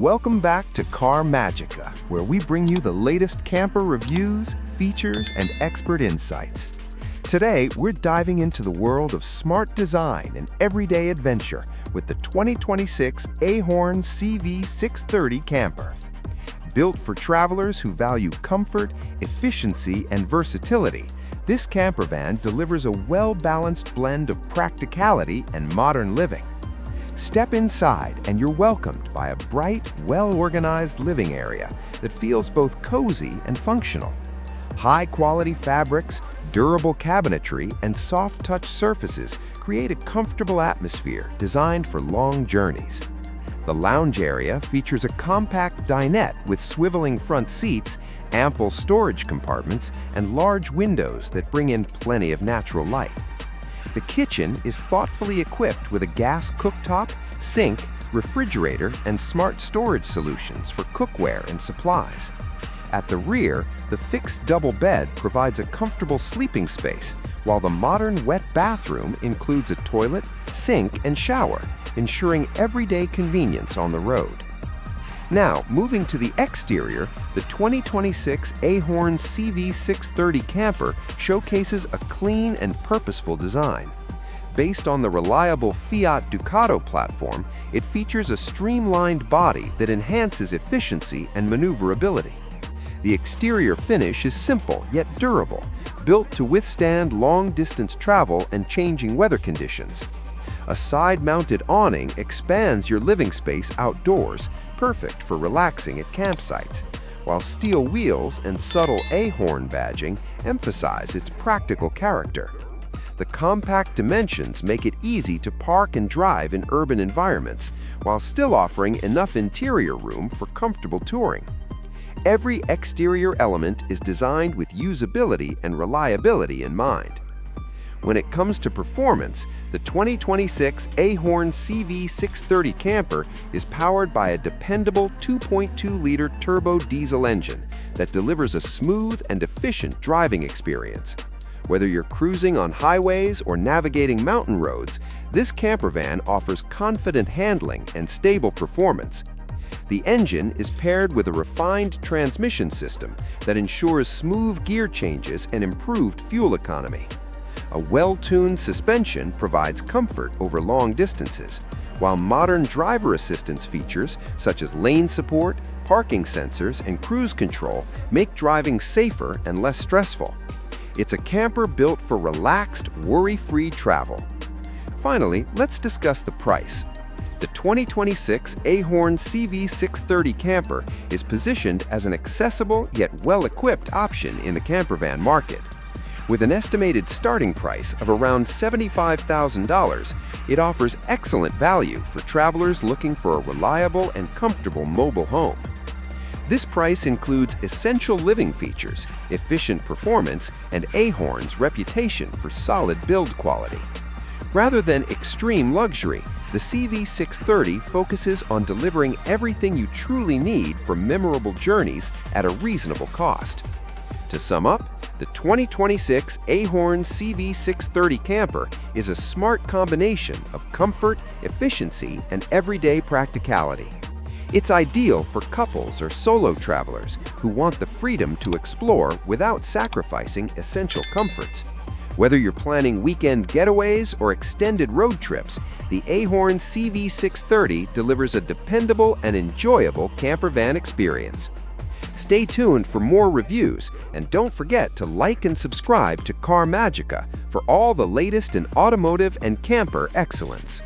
Welcome back to Car Magica, where we bring you the latest camper reviews, features, and expert insights. Today, we're diving into the world of smart design and everyday adventure with the 2026 AHORN CV630 camper. Built for travelers who value comfort, efficiency, and versatility, this campervan delivers a well-balanced blend of practicality and modern living. Step inside and you're welcomed by a bright, well-organized living area that feels both cozy and functional. High-quality fabrics, durable cabinetry, and soft-touch surfaces create a comfortable atmosphere designed for long journeys. The lounge area features a compact dinette with swiveling front seats, ample storage compartments, and large windows that bring in plenty of natural light. The kitchen is thoughtfully equipped with a gas cooktop, sink, refrigerator, and smart storage solutions for cookware and supplies. At the rear, the fixed double bed provides a comfortable sleeping space, while the modern wet bathroom includes a toilet, sink, and shower, ensuring everyday convenience on the road. Now, moving to the exterior, the 2026 AHORN CV630 camper showcases a clean and purposeful design. Based on the reliable Fiat Ducato platform, it features a streamlined body that enhances efficiency and maneuverability. The exterior finish is simple yet durable, built to withstand long-distance travel and changing weather conditions. A side-mounted awning expands your living space outdoors, perfect for relaxing at campsites, while steel wheels and subtle AHORN badging emphasize its practical character. The compact dimensions make it easy to park and drive in urban environments, while still offering enough interior room for comfortable touring. Every exterior element is designed with usability and reliability in mind. When it comes to performance, the 2026 AHORN CV630 camper is powered by a dependable 2.2-liter turbo diesel engine that delivers a smooth and efficient driving experience. Whether you're cruising on highways or navigating mountain roads, this campervan offers confident handling and stable performance. The engine is paired with a refined transmission system that ensures smooth gear changes and improved fuel economy. A well-tuned suspension provides comfort over long distances, while modern driver assistance features such as lane support, parking sensors, and cruise control make driving safer and less stressful. It's a camper built for relaxed, worry-free travel. Finally, let's discuss the price. The 2026 AHORN CV630 camper is positioned as an accessible yet well-equipped option in the campervan market. With an estimated starting price of around $75,000, it offers excellent value for travelers looking for a reliable and comfortable mobile home. This price includes essential living features, efficient performance, and AHORN's reputation for solid build quality. Rather than extreme luxury, the CV630 focuses on delivering everything you truly need for memorable journeys at a reasonable cost. To sum up, the 2026 AHORN CV630 camper is a smart combination of comfort, efficiency, and everyday practicality. It's ideal for couples or solo travelers who want the freedom to explore without sacrificing essential comforts. Whether you're planning weekend getaways or extended road trips, the AHORN CV630 delivers a dependable and enjoyable campervan experience. Stay tuned for more reviews, and don't forget to like and subscribe to Car Magica for all the latest in automotive and camper excellence.